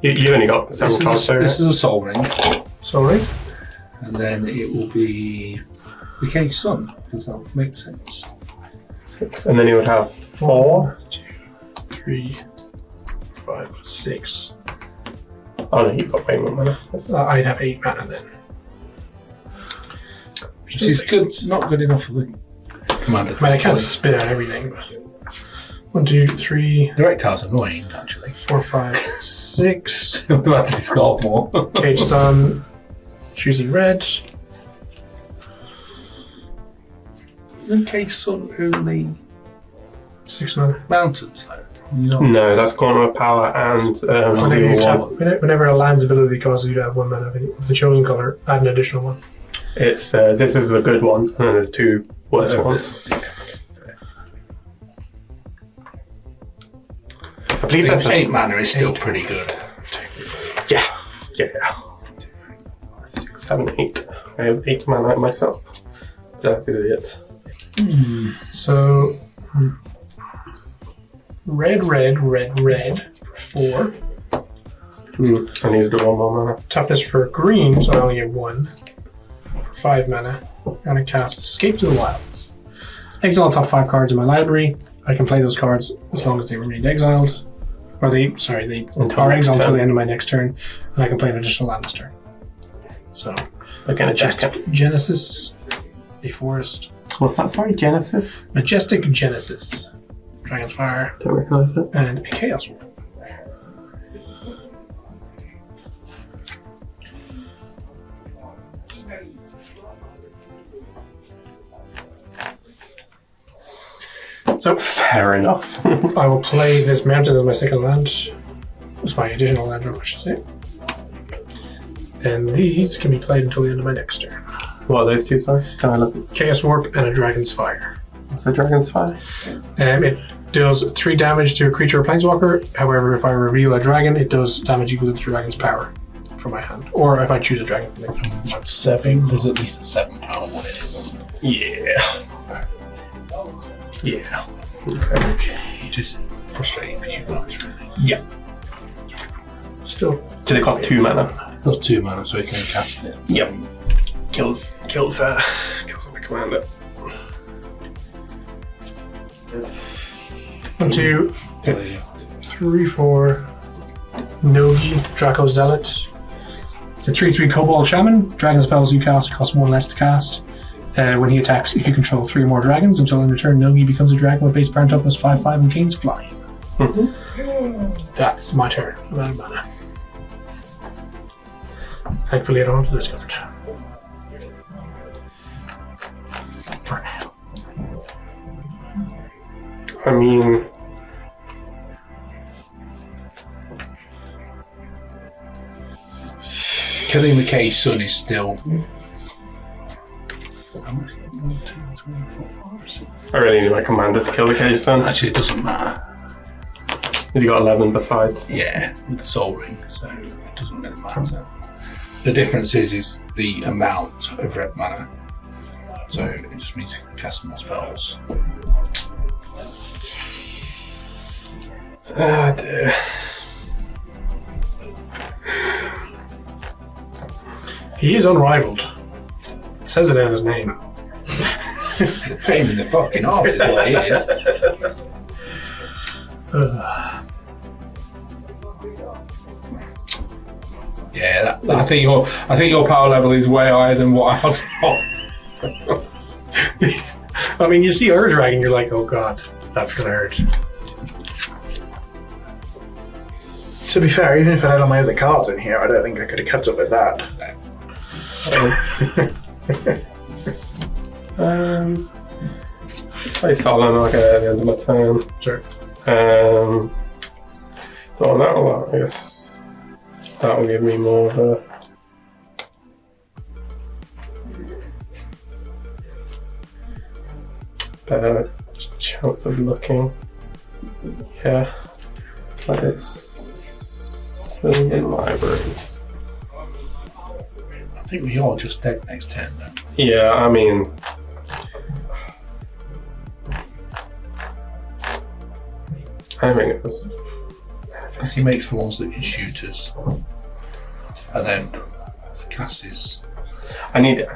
yeah. You only got 7 cards there. This is a soul ring, Sorry. and then it will be the cage sun, because that would make sense. 6, and then you would have 4. 4, 2, 3, 5, 6. Oh no, you've got way more mana. I'd have 8 mana then. Which is good, not good enough for the commander. I mean, I can't spit out everything, but 1, 2, 3, Direct tile's annoying, actually. 4, 5, 6. We're about to discard more. Cage Sun, choosing red. Okay, Sun only 6 mana. mountains. No, that's Corner of Power and Whenever a land's ability causes you to have 1 mana of the chosen color, add an additional one. it's this is a good one, and then there's 2 worse ones. I believe that's 8 mana is still pretty good. Yeah. 6, 7, 8. I have 8 mana myself. That's an idiot. So, red for 4. I needed 1 more mana. Tap this for green, so I only get 1. For 5 mana, I'm going to cast Escape to the Wilds. Exile top 5 cards in my library. I can play those cards as long as they remain exiled. Or they are exiled until the end of my next turn, and I can play an additional land this turn. So, Again, Majestic Genesis, a forest. What's that? Sorry, Genesis? Majestic Genesis, Dragon's Fire, Don't recognise it. and a Chaos Warp. So, Fair enough. I will play this mountain as my second land. It's my additional land drop, I should say. Then these can be played until the end of my next turn. What are those 2, sorry? Can I look? Chaos Warp and a Dragon's Fire. What's the Dragon's Fire? It deals 3 damage to a creature or planeswalker. However, if I reveal a dragon, it does damage equal to the dragon's power from my hand. Or if I choose a dragon from my hand. 7. There's at least a 7-power one in it. Yeah. Yeah. Okay. Which is frustrating for you guys, really. Yeah. Still. Do they cost 2 mana? Plus 2 mana, so you can cast it. Yep. Kills my commander. 1, 2, 3, 4. Nogi, Draco Zealot. It's a 3/3 Kobold Shaman. Dragon spells you cast cost 1 less to cast. When he attacks, if you control 3 or more dragons, until end of turn, Nogi becomes a dragon with base power toughness 5/5 and gains flying. That's my turn. I'm out of mana. Thankfully, I don't have to discard it. For now. I mean, Killing the Cage Sun is still. How much? 1, 2, 3, 4, 5, 6. I really need my commander to kill the Cage Sun. Actually, it doesn't matter. You got 11 besides. Yeah, with the Soul Ring, so it doesn't really matter. The difference is the amount of red mana. So it just means you can cast more spells. Ah, dear. He is unrivaled. It says it in his name. Pain in the fucking arse is what he is. Yeah, I think your power level is way higher than what I was on. I mean, you see Ur Dragon, you're like, oh god, that's gonna hurt. To be fair, even if I had all my other cards in here, I don't think I could have kept up with that. Play Solemn, I'll get it at the end of my turn. Sure. So I guess that will give me more of a better chance of looking. Yeah, like this. In libraries. I think we are just dead next turn then. Yeah, I mean, I think it was. Because he makes the ones that can shoot us, and then casts his. I needed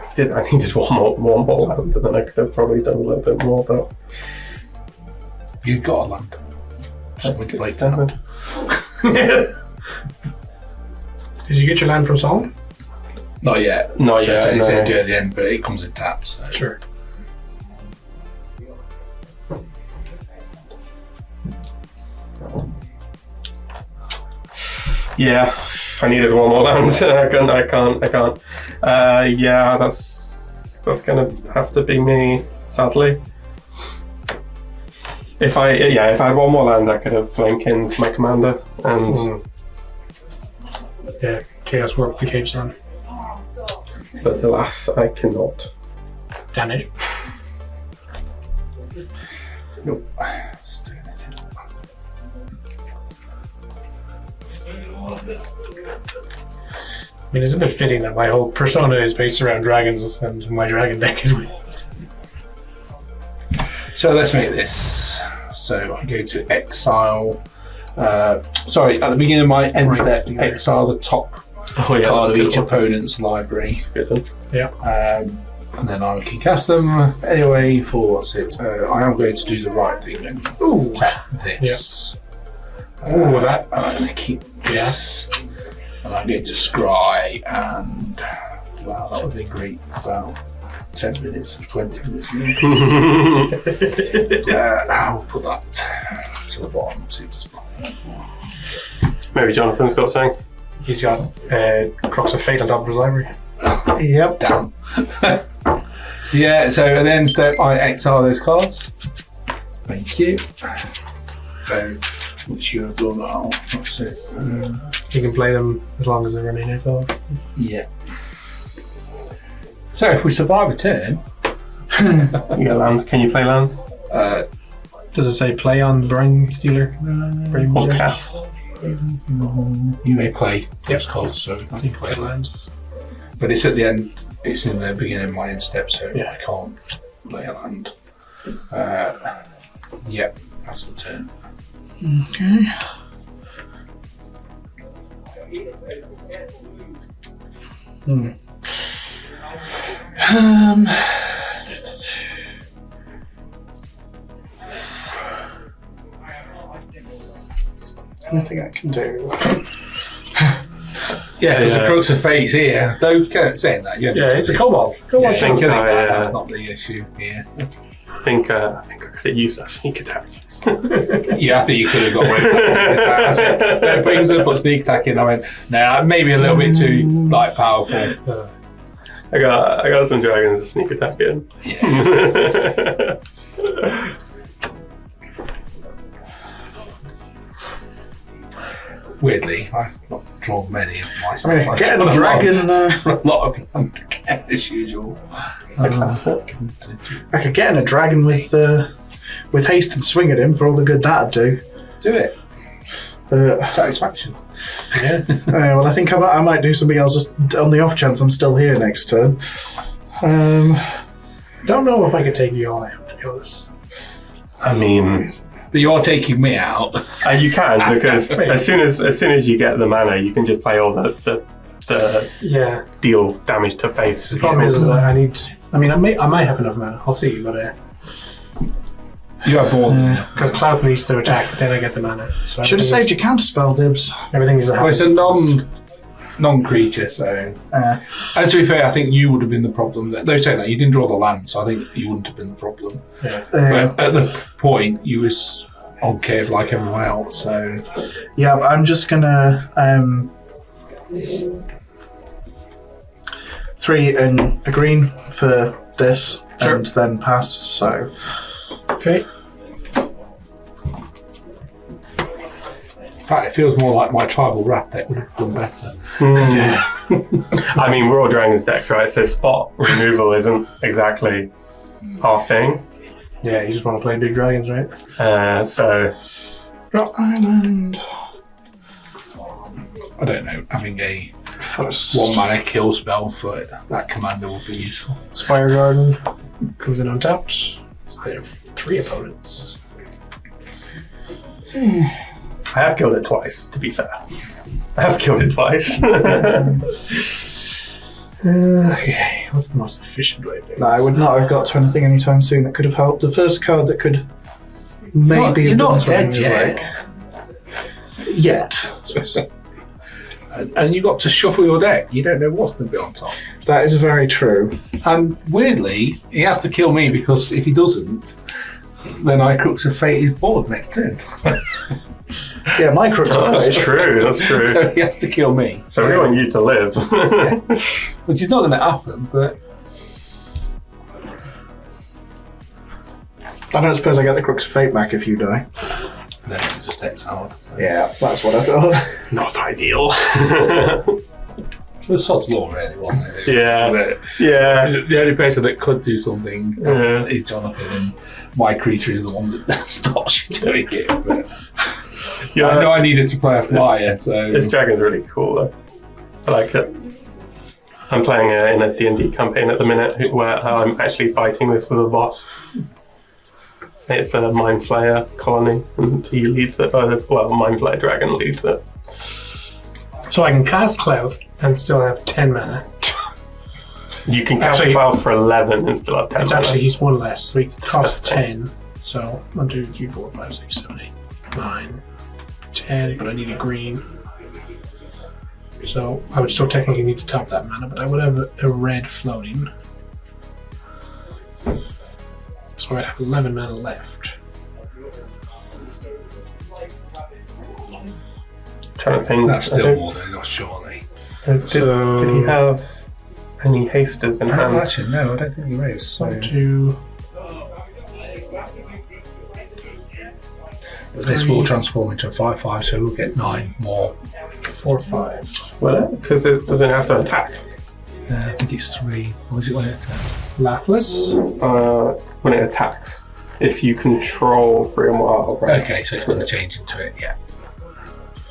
one more land, and then I could have probably done a little bit more, but You've got a land. Just manipulate that. Did you get your land from Solomon? Not yet. Not So yet. He No. said do it at the end, but it comes in taps. So. Sure. Yeah, I needed one more land. I can't. Yeah, that's gonna have to be me. sadly. If I had one more land, I could have flank into my commander and. Yeah, Chaos Warp the Cage Sun. But alas, I cannot. Damage. Nope. Just do anything. I mean, it's a bit fitting that my whole persona is based around dragons and my dragon deck is weak. So let's make this. So I go to exile. Sorry, at the beginning of my end step, exile the top card of each opponent's library. Yeah. And then I can cast them anyway for what's it. I am going to do the right thing and tap this. Ooh, that. I'm going to keep this. And I'm going to scry and wow, that would be great. About 10 minutes or 20 minutes. I'll put that to the bottom so it does not. Maybe Jonathan's got something. He's got Crux of Fate on top of his library. Yep. Damn. Yeah, so at the end step I exile those cards. Thank you. So, which you have done now. That's it. You can play them as long as they remain exiled. Yeah. So if we survive a turn, You get lands. Can you play lands? Does it say play on Brain Stealer? Brain Or Possession? cast? you may play those cards, so I think play lands. but it's at the end, it's in the beginning of my end step, so Yeah. I can't play a land. Yep, that's the turn. Okay. Anything I can do? Yeah, there's Yeah. a Crux of Fate's here. Though saying that, yeah, It's a Cobalt. yeah, I think, think yeah. that's not the issue here. I think I could have used that sneak attack. Yeah, I think you could have got away with that. I said, no, but he was going to put sneak attack in. I went, nah, maybe a little bit too powerful. I got some dragons to sneak attack in. Yeah. Weirdly, I've not drawn many of my stuff. I mean, I've getting drawn a dragon. a lot of them again, as usual. Fantastic. I could get in a dragon with haste and swing at him for all the good that'd do. Do it. Satisfaction. Yeah. Well, I think I might do something else just on the off chance I'm still here next turn. Don't know if I could take you all out, to be honest. I mean, But you're taking me out. you can, because as soon as you get the mana, you can just play all the Yeah. deal damage to face. The problem is that I might have enough mana. I'll see, but You have more than because Klauth needs to attack, then I get the mana. So Should have saved your counterspell, Dibs. Everything is a Well, it's a non-creature, so. And to be fair, I think you would have been the problem. Don't say that, you didn't draw the land, so I think you wouldn't have been the problem. Yeah. But at the point, you was on cave like everyone else, so. Yeah, but I'm just gonna 3 and a green for this, and then pass. So Okay. In fact, it feels more like my tribal rat deck would have done better. I mean, we're all dragons decks, right? So spot removal isn't exactly our thing. Yeah, you just want to play big dragons, right? So Rock Island. I don't know, having a First. 1 mana kill spell for that commander would be useful. Spire Garden comes in untapped. So they have 3 opponents. I have killed it twice, to be fair. I have killed it twice. Okay, what's the most efficient way to do No, I would not have got to anything anytime soon that could have helped. The first card that could maybe You're have done not something dead is yet. And you got to shuffle your deck. You don't know what's going to be on top. That is very true. And weirdly, he has to kill me because if he doesn't, then I Crux of Fate is bored next turn. Yeah, my crux That's true, that's true. So he has to kill me. So we want you to live. Which is not going to happen, but I don't suppose I get the Crux of Fate back if you die. No, it's just exiled. So. Yeah, that's what I thought. Not ideal. It was Sod's Law, really, wasn't it? Yeah. The only person that could do something Yeah. is Jonathan, and my creature is the one that stops you doing it. But Yeah. I know I needed to play a flyer, so... This dragon's really cool, though. I like it. I'm playing in a D&D campaign at the minute where I'm actually fighting this little boss. It's a Mind Flayer colony, and he leads it. Mind Flayer dragon leads it. So I can cast Klauth and still have 10 mana. You can cast Actually- Klauth for 11 and still have 10 It's mana. actually, he's one less, so he costs Disgusting. 10. So 1, 2, 3, 4, 5, 6, 7, 8, 9, 10, but I need a green. So I would still technically need to top that mana, but I would have a red floating. So I'd have 11 mana left. Trying to think. That's still more than enough, surely. Did he have any hasters in hand? Actually, no, I don't think he is. So. 1, 2, This will transform into a 5/5, so we'll get 9 more. 4, 5. Will it? Because it doesn't have to attack. I think it's 3. What is it when it attacks? Lathless. When it attacks. If you control 3 or more, right? Okay, so it's going to change into it, yeah.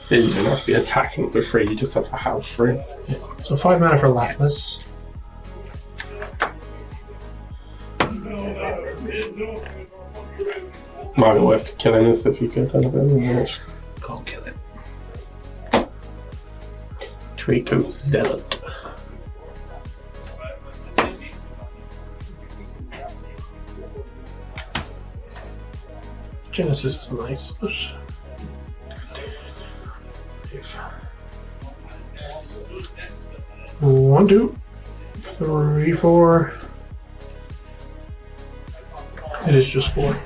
You don't have to be attacking with 3, you just have to have 3. So 5 mana for Lathless. Might be worth killing this if you could. I don't know. Can't kill it. Draco Zealot. Genesis is nice, but... 1, 2, 3, 4. It is just 4.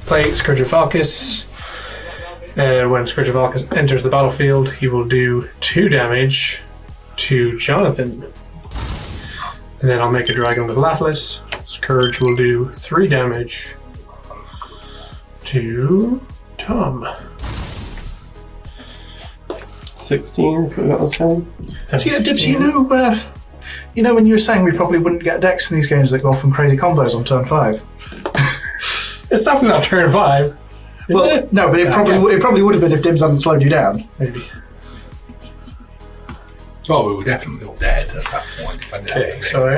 Play Scourge of Valkis. When Scourge of Valkis enters the battlefield, he will do 2 damage to Jonathan. And then I'll make a dragon with Lathless. Scourge will do 3 damage to Tom. 16, if we got the same. So yeah, Dibs, you know when you were saying we probably wouldn't get decks in these games that go off in crazy combos on turn 5? It's definitely not turn 5. Well, no, but it probably would have been if Dibs hadn't slowed you down. Maybe. Oh, we were definitely all dead at that point. If I didn't Okay, have it. so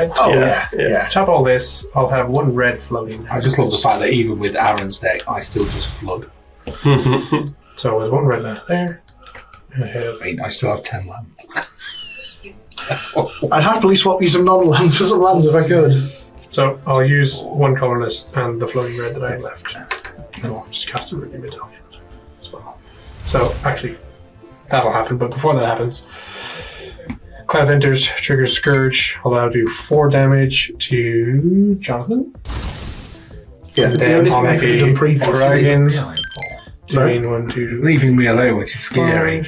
Yeah. tap all this. I'll have 1 red floating. I just love the fact that even with Aaron's deck, I still just flood. So there's 1 red mana there. And I have I mean, I still have 10 land. I'd happily swap you some non-lands for some lands if I could. So I'll use 1 colorless and the floating red that I have left. And I'll just cast a Ruby Medallion as well. So actually, that'll happen, but before that happens, Klauth enters, triggers Scourge. I'll do 4 damage to Jonathan. Yeah, And the then only I'll thing I make could have a done previously. dragon. Sorry? Doing 1, 2, He's leaving me alone, which is scary.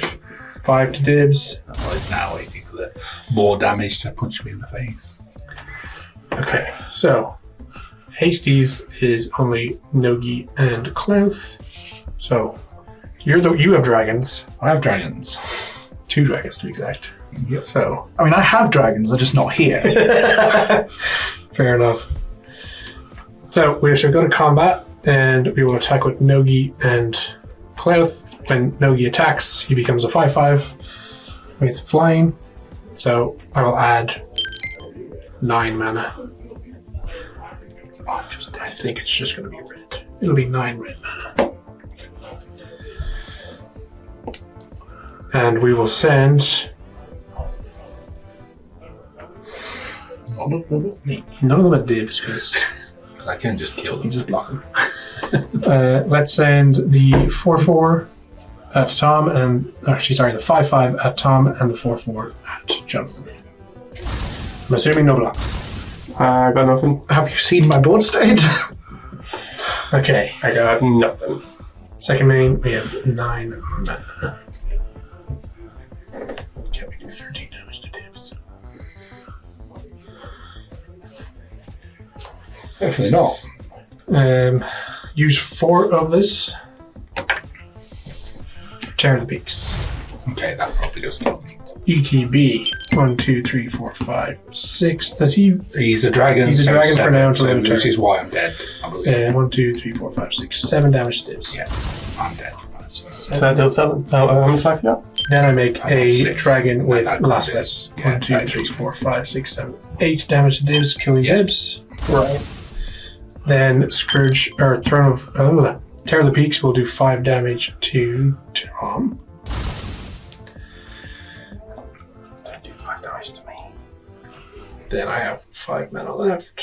5 to Dibs. Oh, he's now waiting for the more damage to punch me in the face. Okay, so Hasties is only Nogi and Klauth. So you have dragons. I have dragons. 2 dragons to be exact. Yep. So I mean, I have dragons, they're just not here. fair enough. So we should go to combat and we will attack with Nogi and Klauth. When Nogi attacks, he becomes a 5/5 with flying. So I will add 9 mana. I think it's just going to be red. It'll be 9 red mana. And we will send none of them at Dibs because I can just kill them. you just block them. Let's send the 4/4 at Tom and actually sorry the 5/5 at Tom and the 4/4 at Jonathan. I'm assuming no block. I got nothing. Have you seen my board state? Okay. I got nothing. Second main we have 9 mana. Can we do 13 damage to Dibs? Definitely not. Use 4 of this. Tear the Peaks. Okay, that probably does not. ETB 1, 2, 3, 4, 5, 6. Does he? He's a dragon. He's a dragon for now until which turn. is why I'm dead. I believe. 1, 2, 3, 4, 5, 6, 7 damage to Dibs. Yeah, I'm dead. So I deal 7. How much life you got? Then I make I got a 6. dragon with That Lastless. yeah, 1, 2, that 3, is 4, 5, 6, 7, 8 damage to Dibs, killing Yeah. Dibs. Right. Then Scourge or Throne of Tear the Peaks will do 5 damage to Tom. Don't do 5 damage to me. Then I have 5 mana left.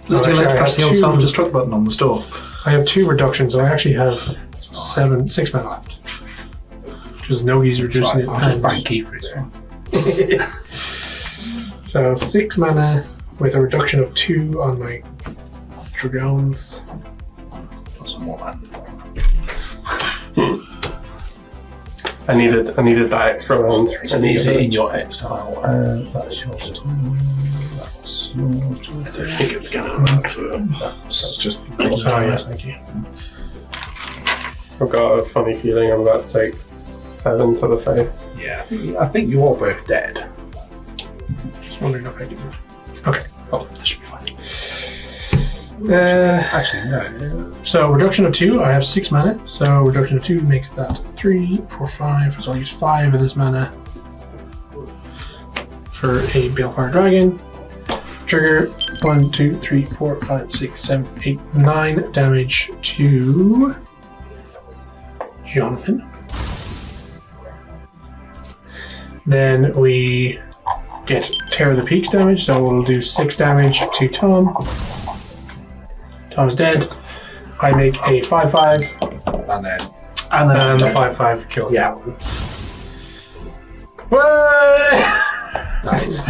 Would you like to press the old two- self-destruct button on the store? I have 2 reductions, so I actually have 6 mana left. Because Nogi's reducing Right, it. I'll just and- bang Kiefer as well. So 6 mana with a reduction of 2 on my Dragons. Got some more land. I needed that extra round. So is it in your exile? That's your turn. That's your turn. I don't think it's gonna amount to it. That's just Oh, yes, thank you. I've got a funny feeling I'm about to take 7 to the face. yeah. I think you're all both dead. Just wondering if I can. Okay. Oh, that should be fine. Actually, no. So reduction of 2, I have 6 mana. So reduction of 2 makes that 3, 4, 5. So I'll use 5 of this mana for a Balefire Dragon. Trigger 1, 2, 3, 4, 5, 6, 7, 8, 9 damage to Jonathan. Then we get Tear the Peaks damage, so we'll do 6 damage to Tom. Tom's dead. I make a 5/5, And then and the 5/5 kills Yeah. that one. Whey! nice.